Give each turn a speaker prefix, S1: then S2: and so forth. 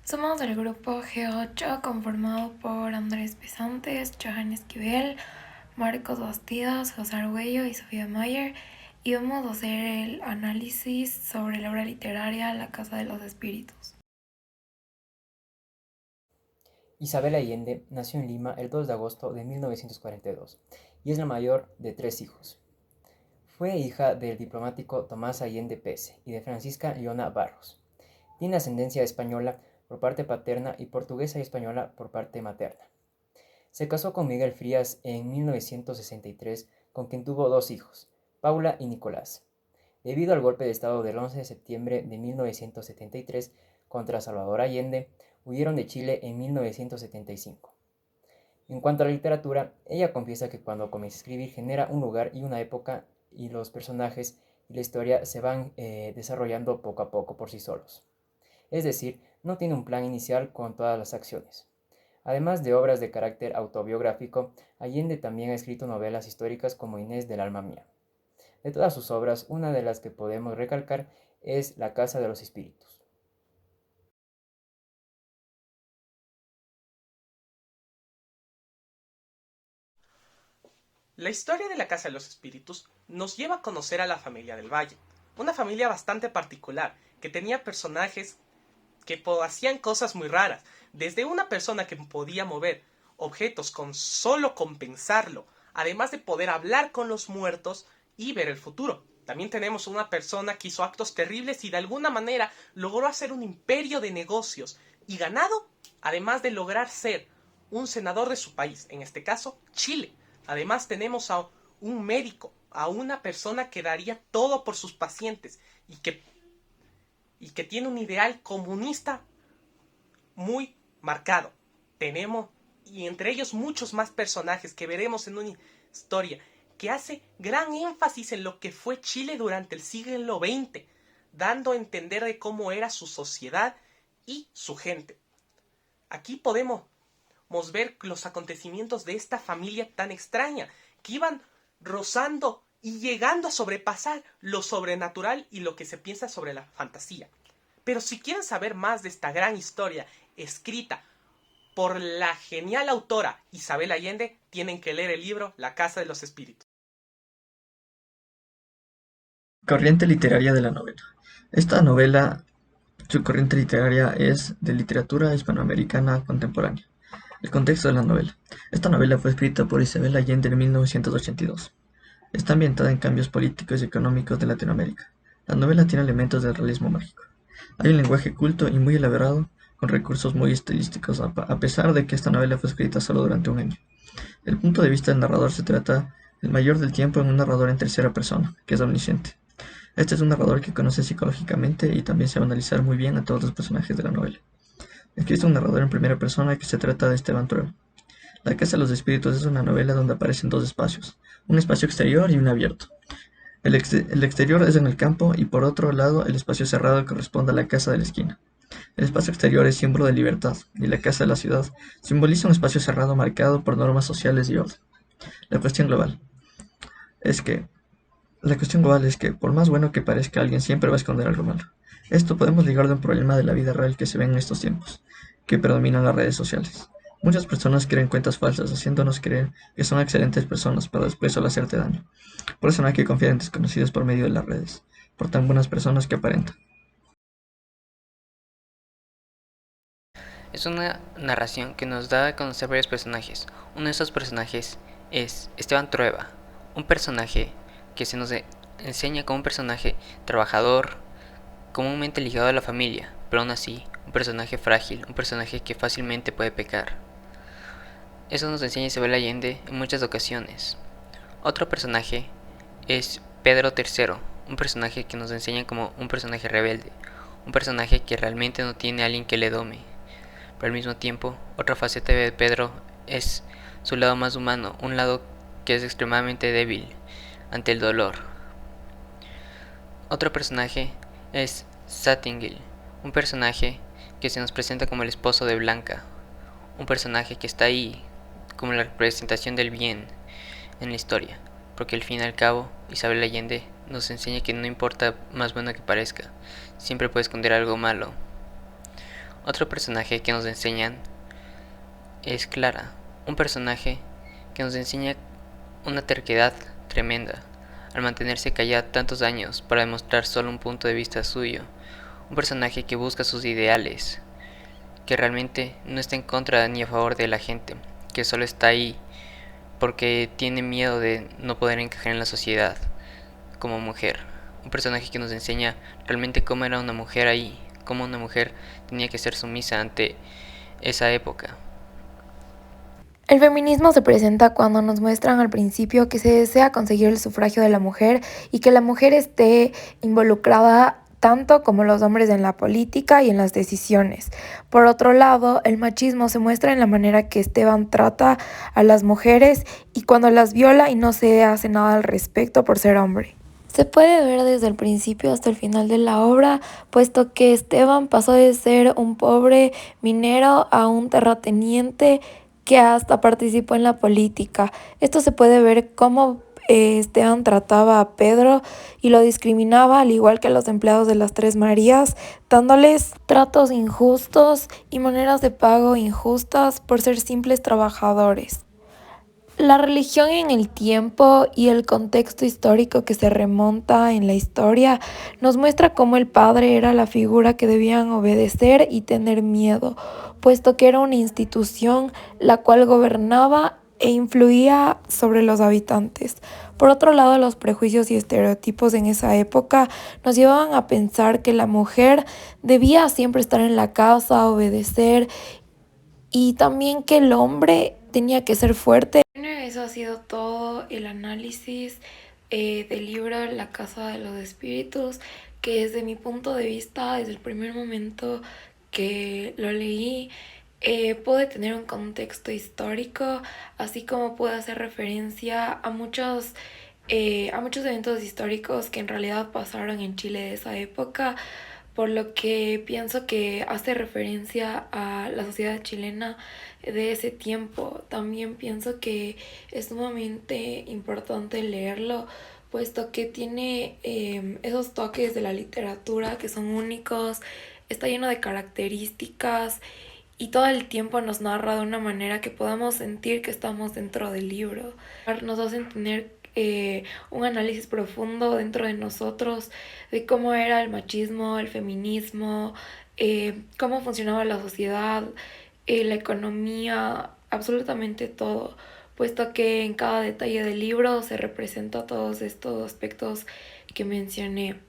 S1: Somos del grupo G8 conformado por Andrés Pesantes, Johan Esquivel, Marcos Bastidas, José Argüello y Sofía Mayer, y vamos a hacer el análisis sobre la obra literaria La Casa de los Espíritus.
S2: Isabel Allende nació en Lima el 2 de agosto de 1942 y es la mayor de tres hijos. Fue hija del diplomático Tomás Allende Pese y de Francisca Leona Barros. Tiene ascendencia española por parte paterna y portuguesa y española por parte materna. Se casó con Miguel Frías en 1963, con quien tuvo dos hijos, Paula y Nicolás. Debido al golpe de Estado del 11 de septiembre de 1973 contra Salvador Allende, huyeron de Chile en 1975. En cuanto a la literatura, ella confiesa que cuando comienza a escribir genera un lugar y una época y los personajes y la historia se van desarrollando poco a poco por sí solos. Es decir, no tiene un plan inicial con todas las acciones. Además de obras de carácter autobiográfico, Allende también ha escrito novelas históricas como Inés del alma mía. De todas sus obras, una de las que podemos recalcar es La Casa de los Espíritus.
S3: La historia de la Casa de los Espíritus nos lleva a conocer a la familia del Valle, una familia bastante particular, que tenía personajes que hacían cosas muy raras, desde una persona que podía mover objetos con pensarlo, además de poder hablar con los muertos y ver el futuro. También tenemos una persona que hizo actos terribles y de alguna manera logró hacer un imperio de negocios y ganado, además de lograr ser un senador de su país, en este caso Chile. Además tenemos a un médico, a una persona que daría todo por sus pacientes y que tiene un ideal comunista muy marcado. Tenemos, y entre ellos muchos más personajes que veremos en una historia que hace gran énfasis en lo que fue Chile durante el siglo XX, dando a entender de cómo era su sociedad y su gente. Aquí podemos ver los acontecimientos de esta familia tan extraña, que iban rozando y llegando a sobrepasar lo sobrenatural y lo que se piensa sobre la fantasía. Pero si quieren saber más de esta gran historia escrita por la genial autora Isabel Allende, tienen que leer el libro La Casa de los Espíritus.
S4: Corriente literaria de la novela. Esta novela, su corriente literaria es de literatura hispanoamericana contemporánea. El contexto de la novela. Esta novela fue escrita por Isabel Allende en 1982. Está ambientada en cambios políticos y económicos de Latinoamérica. La novela tiene elementos del realismo mágico. Hay un lenguaje culto y muy elaborado, con recursos muy estilísticos, a pesar de que esta novela fue escrita solo durante un año. El punto de vista del narrador se trata el mayor del tiempo en un narrador en tercera persona, que es omnisciente. Este es un narrador que conoce psicológicamente y también sabe analizar muy bien a todos los personajes de la novela. Aquí es un narrador en primera persona que se trata de Esteban Trueba. La Casa de los Espíritus es una novela donde aparecen dos espacios, un espacio exterior y un abierto. El exterior es en el campo y por otro lado el espacio cerrado corresponde a la casa de la esquina. El espacio exterior es símbolo de libertad y la casa de la ciudad simboliza un espacio cerrado marcado por normas sociales y orden. La cuestión global es que La cuestión global es que, por más bueno que parezca, alguien siempre va a esconder algo malo. Esto podemos ligarlo a un problema de la vida real que se ve en estos tiempos, que predominan las redes sociales. Muchas personas crean cuentas falsas, haciéndonos creer que son excelentes personas para después solo hacerte daño. Por eso no hay que confiar en desconocidos por medio de las redes, por tan buenas personas que aparentan.
S5: Es una narración que nos da a conocer varios personajes. Uno de esos personajes es Esteban Trueba, un personaje que se nos enseña como un personaje trabajador, comúnmente ligado a la familia, pero aún así, un personaje frágil, un personaje que fácilmente puede pecar. Eso nos enseña Isabel Allende en muchas ocasiones. Otro personaje es Pedro III, un personaje que nos enseña como un personaje rebelde, un personaje que realmente no tiene a alguien que le dome. Pero al mismo tiempo, otra faceta de Pedro es su lado más humano, un lado que es extremadamente débil ante el dolor. Otro personaje es Sattingil, un personaje que se nos presenta como el esposo de Blanca, un personaje que está ahí como la representación del bien en la historia, porque al fin y al cabo Isabel Allende nos enseña que no importa más bueno que parezca, siempre puede esconder algo malo. Otro personaje que nos enseñan es Clara, un personaje que nos enseña una terquedad tremenda al mantenerse callada tantos años para demostrar solo un punto de vista suyo, un personaje que busca sus ideales, que realmente no está en contra ni a favor de la gente, que solo está ahí porque tiene miedo de no poder encajar en la sociedad como mujer. Un personaje que nos enseña realmente cómo era una mujer ahí, cómo una mujer tenía que ser sumisa ante esa época.
S1: El feminismo se presenta cuando nos muestran al principio que se desea conseguir el sufragio de la mujer y que la mujer esté involucrada tanto como los hombres en la política y en las decisiones. Por otro lado, el machismo se muestra en la manera que Esteban trata a las mujeres y cuando las viola y no se hace nada al respecto por ser hombre. Se puede ver desde el principio hasta el final de la obra, puesto que Esteban pasó de ser un pobre minero a un terrateniente que hasta participó en la política. Esto se puede ver cómo Esteban trataba a Pedro y lo discriminaba al igual que a los empleados de las Tres Marías, dándoles tratos injustos y maneras de pago injustas por ser simples trabajadores. La religión en el tiempo y el contexto histórico que se remonta en la historia nos muestra cómo el padre era la figura que debían obedecer y tener miedo, puesto que era una institución la cual gobernaba e influía sobre los habitantes. Por otro lado, los prejuicios y estereotipos en esa época nos llevaban a pensar que la mujer debía siempre estar en la casa, obedecer y también que el hombre tenía que ser fuerte. Bueno, eso ha sido todo el análisis del libro La Casa de los Espíritus, que desde mi punto de vista, desde el primer momento que lo leí, pude tener un contexto histórico, así como pude hacer referencia a muchos eventos históricos que en realidad pasaron en Chile de esa época, por lo que pienso que hace referencia a la sociedad chilena de ese tiempo. También pienso que es sumamente importante leerlo, puesto que tiene esos toques de la literatura que son únicos, está lleno de características y todo el tiempo nos narra de una manera que podamos sentir que estamos dentro del libro. Nos hacen tener un análisis profundo dentro de nosotros de cómo era el machismo, el feminismo, cómo funcionaba la sociedad, la economía, absolutamente todo, puesto que en cada detalle del libro se representa todos estos aspectos que mencioné.